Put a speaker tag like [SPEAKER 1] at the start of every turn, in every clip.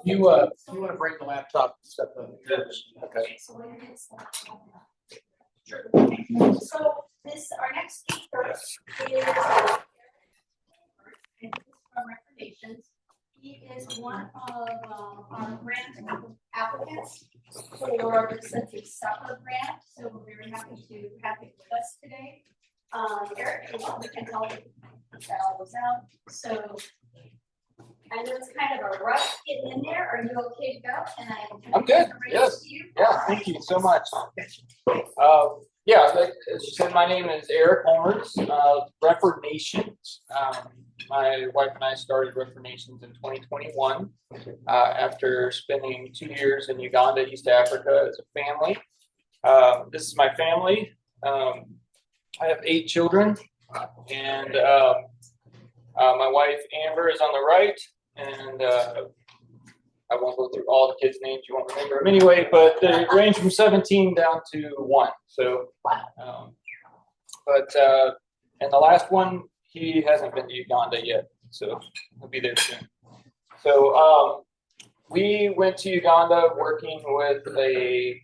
[SPEAKER 1] You want to bring the laptop and stuff up? Okay.
[SPEAKER 2] Sure. So our next speaker is from ReforNations. He is one of our grant applicants for the Sunday Supper grant. So we're very happy to have him with us today. Eric, we can help that all goes out. So I know it's kind of a rush getting in there. Are you okay to go?
[SPEAKER 1] I'm good. Yes. Yeah. Thank you so much. Yeah, as you said, my name is Eric Holmertz, ReforNations. My wife and I started ReforNations in 2021 after spending 2 years in Uganda, East Africa, as a family. This is my family. I have 8 children, and my wife Amber is on the right, and I won't go through all the kids' names. You won't remember them anyway, but they range from 17 down to 1. So, and the last one, he hasn't been to Uganda yet, so he'll be there soon. So we went to Uganda working with a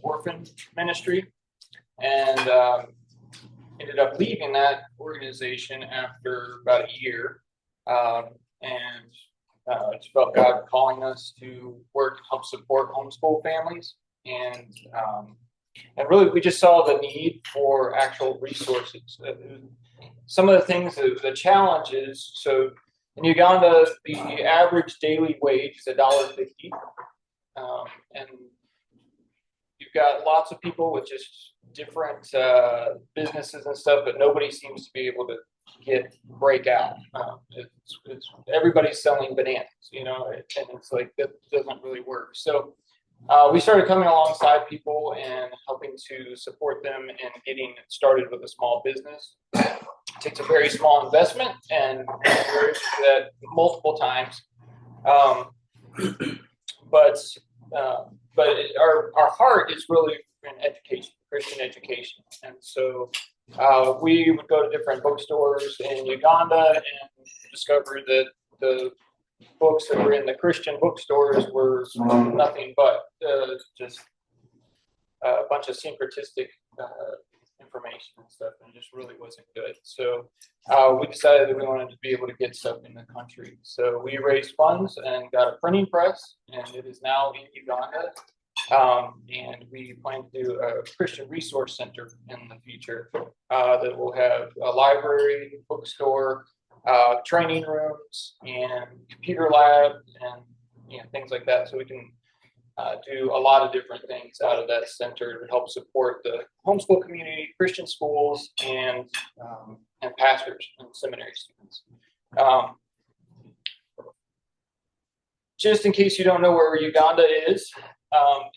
[SPEAKER 1] orphan ministry, and ended up leaving that organization after about a year, and just felt God calling us to work to help support homeschool families, and really we just saw the need for actual resources. Some of the things, the challenges. So in Uganda, the average daily wage is $1.50, and you've got lots of people with just different businesses and stuff, but nobody seems to be able to break out. It's everybody's selling bananas, and it's like that doesn't really work. So we started coming alongside people and helping to support them in getting started with a small business. It takes a very small investment, and we're that multiple times. But our heart is really in education, Christian education, and so we would go to different bookstores in Uganda and discover that the books that were in the Christian bookstores were nothing but just a bunch of syncretistic information and stuff, and just really wasn't good. So we decided that we wanted to be able to get stuff in the country. So we raised funds and got a printing press, and it is now in Uganda. And we plan to do a Christian resource center in the future that will have a library, bookstore, training rooms, and computer lab, and things like that. So we can do a lot of different things out of that center to help support the homeschool community, Christian schools, and pastors and seminary students. Just in case you don't know where Uganda is,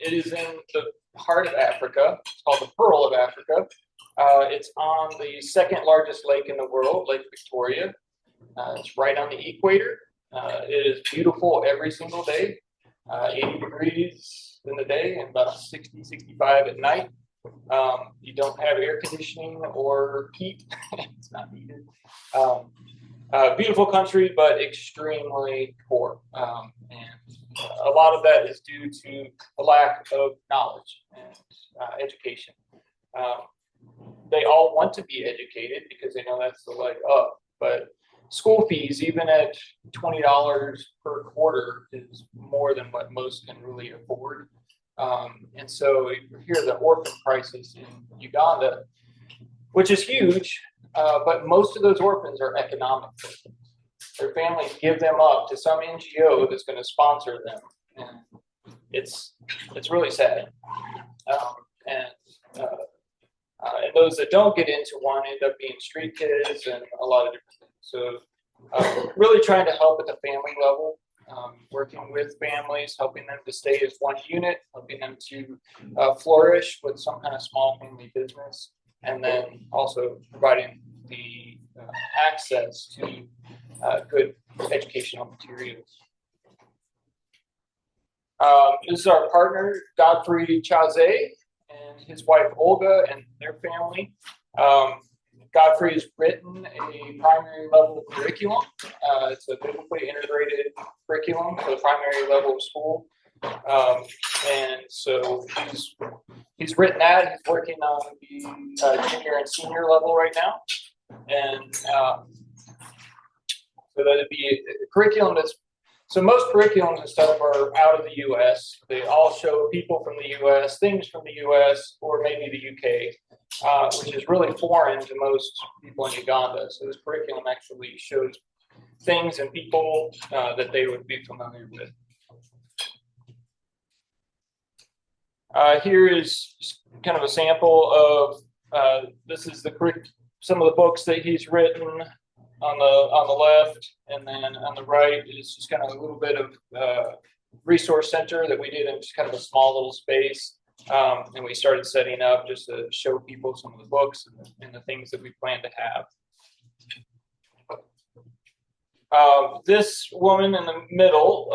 [SPEAKER 1] it is in the heart of Africa. It's called the Pearl of Africa. It's on the second largest lake in the world, Lake Victoria. It's right on the equator. It is beautiful every single day, 80 degrees in the day and about 60, 65 at night. You don't have air conditioning or heat. It's not needed. Beautiful country, but extremely poor. And a lot of that is due to a lack of knowledge and education. They all want to be educated because they know that's the leg up, but school fees, even at $20 per quarter, is more than what most can really afford. And so you hear the orphan crisis in Uganda, which is huge, but most of those orphans are economic orphans. Their families give them up to some NGO that's going to sponsor them, and it's really sad. And those that don't get into one end up being street kids and a lot of different things. So really trying to help at the family level, working with families, helping them to stay as one unit, helping them to flourish with some kind of small family business, and then also providing the access to good educational materials. This is our partner, Godfrey Chaze, and his wife Olga and their family. Godfrey has written a primary level curriculum. It's a biblically integrated curriculum for the primary level of school. And so he's written that. He's working on the junior and senior level right now. And so that'd be a curriculum so most curriculums and stuff are out of the U.S. They all show people from the U.S., things from the U.S., or maybe the U.K., which is really foreign to most people in Uganda. So this curriculum actually shows things and people that they would be familiar with. Here is kind of a sample of this is some of the books that he's written on the left, and then on the right is just kind of a little bit of resource center that we did in just kind of a small little space, and we started setting up just to show people some of the books and the things that we plan to have. This woman in the middle,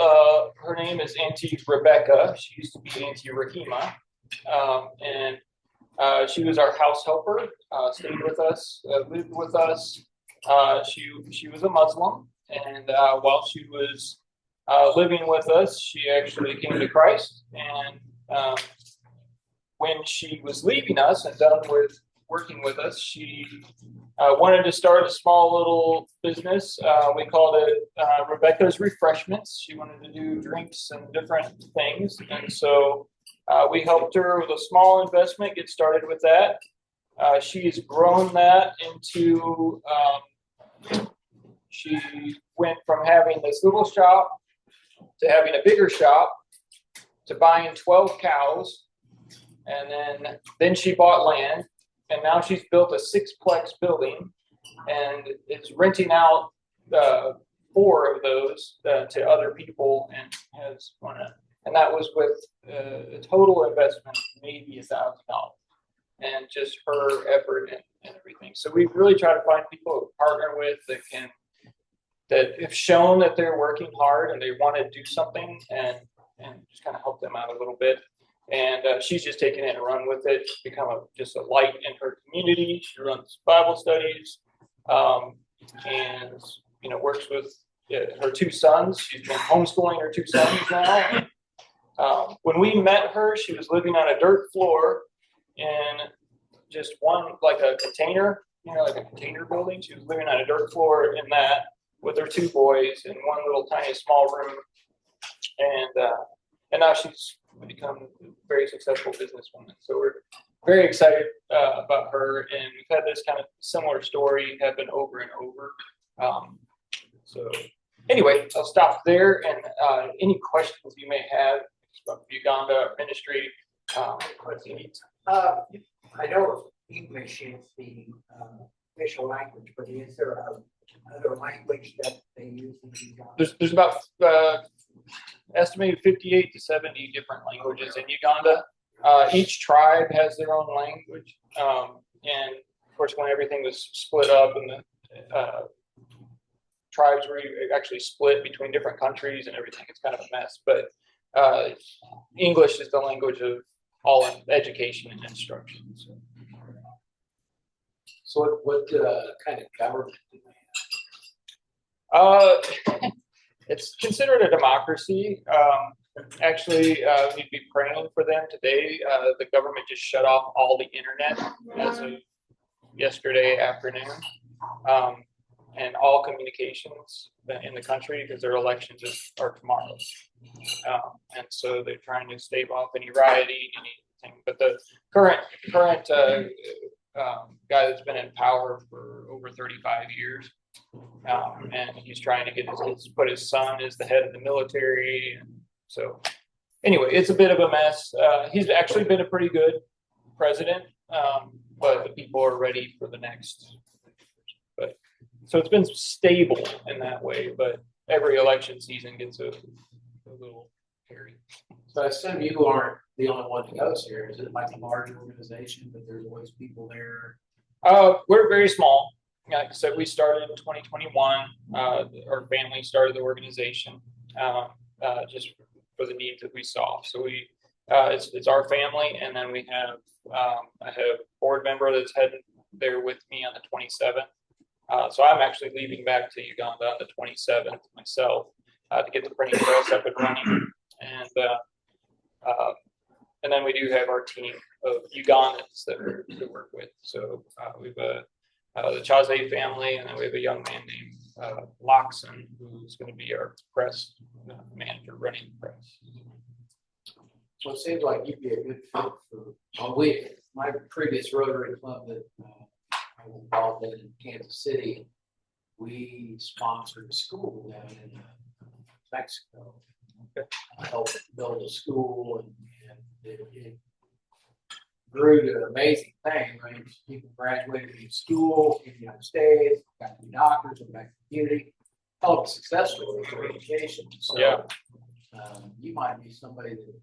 [SPEAKER 1] her name is Auntie Rebecca. She used to be Auntie Rahima, and she was our house helper, stayed with us, lived with us. She was a Muslim, and while she was living with us, she actually came to Christ. And when she was leaving us and done with working with us, she wanted to start a small little business. We called it Rebecca's Refreshments. She wanted to do drinks and different things, and so we helped her with a small investment, get started with that. She's grown that into she went from having this little shop to having a bigger shop to buying 12 cows, and then she bought land, and now she's built a 6-plex building and is renting out 4 of those to other people, and has one. And that was with a total investment of maybe $1,000, and just her effort and everything. So we really try to find people to partner with that have shown that they're working hard and they want to do something, and just kind of help them out a little bit. And she's just taken it and run with it, become just a light in her community. She runs Bible studies, and works with her 2 sons. She's been homeschooling her 2 sons now. When we met her, she was living on a dirt floor in just one, like a container, like a container building. She was living on a dirt floor in that with her 2 boys in one little tiny small room. And now she's become a very successful businesswoman. So we're very excited about her, and we've had this kind of similar story happen over and over. So anyway, I'll stop there, and any questions you may have about Uganda ministry, let's see.
[SPEAKER 3] I know English is the official language, but is there another language that they use in Uganda?
[SPEAKER 1] There's about estimated 58 to 70 different languages in Uganda. Each tribe has their own language, and of course, when everything was split up and the tribes were actually split between different countries and everything, it's kind of a mess. But English is the language of all education and instruction.
[SPEAKER 3] So what kind of government do they
[SPEAKER 1] have? It's considered a democracy. Actually, we'd be praying for them today. The government just shut off all the internet as of yesterday afternoon, and all communications in the country, because their elections are tomorrow. And so they're trying to stave off any rioting, anything. But the current guy that's been in power for over 35 years, and he's trying to put his son as the head of the military. And so anyway, it's a bit of a mess. He's actually been a pretty good president, but the people are ready for the next. But so it's been stable in that way, but every election season gets a little hairy.
[SPEAKER 3] So I assume you aren't the only one that goes here. Is it like a large organization, but there's always people there?
[SPEAKER 1] We're very small. Like I said, we started in 2021. Our family started the organization just for the needs that we saw. So it's our family, and then we have I have a board member that's there with me on the 27th. So I'm actually leaving back to Uganda on the 27th myself to get the printing press up and running. And then we do have our team of Ugandans that we work with. So we have the Chaze family, and then we have a young man named Loxon, who's going to be our press manager running the press.
[SPEAKER 4] So it seems like you'd be a good fit for my previous Rotary club that I was involved in Kansas City. We sponsored a school down in Mexico.
[SPEAKER 1] Okay.
[SPEAKER 4] I helped build a school, and it grew to an amazing thing, right? People graduated from school in the United States, got to be doctors, and back to the community. Helped successfully for education. So
[SPEAKER 1] Yeah.
[SPEAKER 4] You might be somebody that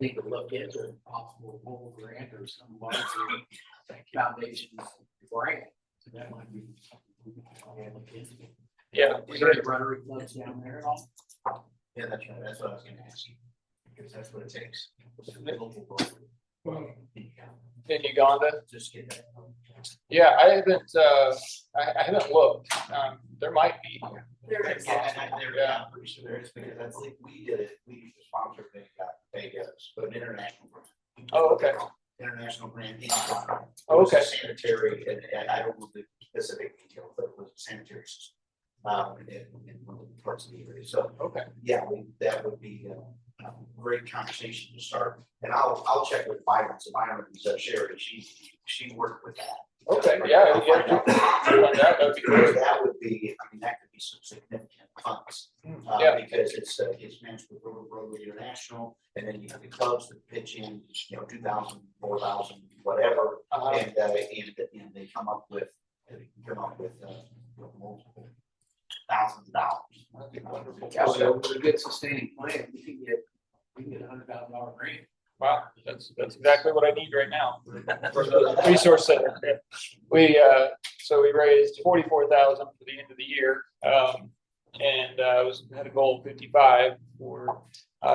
[SPEAKER 4] think to look into a possible whole grant or some larger foundation grant. So that might be something to look into.
[SPEAKER 1] Yeah.
[SPEAKER 4] Is there any Rotary clubs down there at all?
[SPEAKER 5] Yeah, that's right. That's what I was going to ask you, because that's what it takes.
[SPEAKER 1] In Uganda.
[SPEAKER 5] Just get that.
[SPEAKER 1] Yeah, I haven't looked. There might be.
[SPEAKER 2] There is.
[SPEAKER 5] Yeah, I'm pretty sure there is, because that's like we did it. We used to sponsor Vegas, but an international grant.
[SPEAKER 1] Oh, okay.
[SPEAKER 5] International grant in Uganda.
[SPEAKER 1] Oh, okay.
[SPEAKER 5] It was a sanitary, and I don't know the specific details, but it was a sanitary system in one of the parts of the area. So
[SPEAKER 1] Okay.
[SPEAKER 5] yeah, that would be a great conversation to start. And I'll check with Byron. So Byron is Sherry. She worked with that.
[SPEAKER 1] Okay. Yeah. That'd be great.
[SPEAKER 5] That would be. I mean, that could be some significant funds.
[SPEAKER 1] Yeah.
[SPEAKER 5] Because it's managed with Rotary International, and then you have the clubs that pitch in, 2,000, 4,000, whatever, and they come up with multiple thousands of dollars.
[SPEAKER 1] That'd be wonderful.
[SPEAKER 4] Yeah, so with a good sustaining plan, you can get $100,000 grant.
[SPEAKER 1] Wow, that's exactly what I need right now for the resource center. We raised $44,000 for the end of the year, and had a goal of 55 for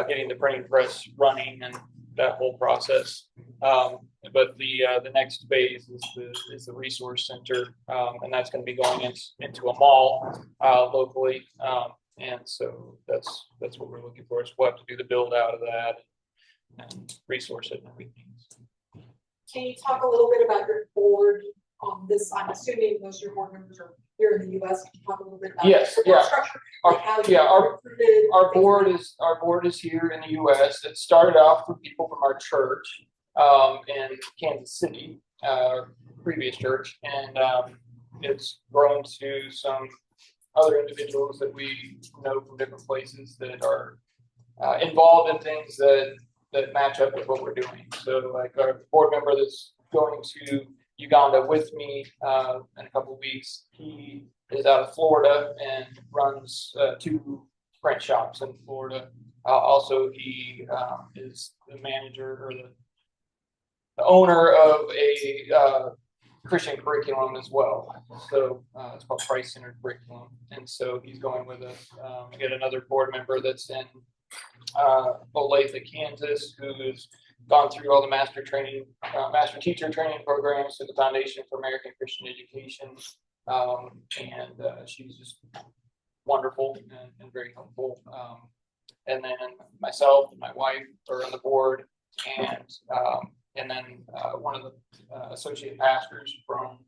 [SPEAKER 1] getting the printing press running and that whole process. But the next phase is the resource center, and that's going to be going into a mall locally, and so that's what we're looking for. Is we'll have to do the build out of that and resource it and everything.
[SPEAKER 6] Can you talk a little bit about your board on this? I'm assuming most of your board members are here in the US. Can you talk a little bit about
[SPEAKER 1] Yes,
[SPEAKER 6] the
[SPEAKER 1] yeah.
[SPEAKER 6] board structure?
[SPEAKER 1] Our board is here in the US. It started off with people from our church in Kansas City, previous church, and it's grown to some other individuals that we know from different places that are involved in things that match up with what we're doing. So like our board member that's going to Uganda with me in a couple of weeks, he is out of Florida and runs 2 print shops in Florida. Also, he is the manager or the owner of a Christian curriculum as well. So it's called Christ-centered curriculum. And so he's going with us. We got another board member that's in Olathe, Kansas, who's gone through all the master teacher training programs through the Foundation for American Christian Education. And she's just wonderful and very helpful. And then myself and my wife are on the board, and then one of the associate pastors from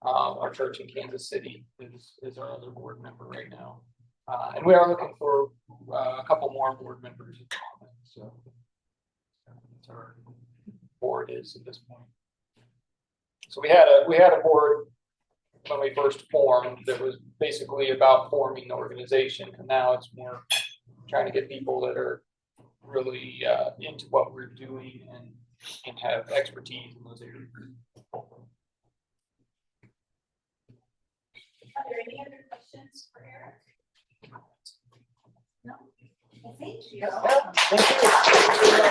[SPEAKER 1] our church in Kansas City is our other board member right now. And we are looking for a couple more board members at the moment. So that's our board is at this point. So we had a board when we first formed that was basically about forming the organization, and now it's more trying to get people that are really into what we're doing and have expertise in those areas.
[SPEAKER 2] Are there any other questions for Eric? No. Well, thank you.
[SPEAKER 1] Thank you.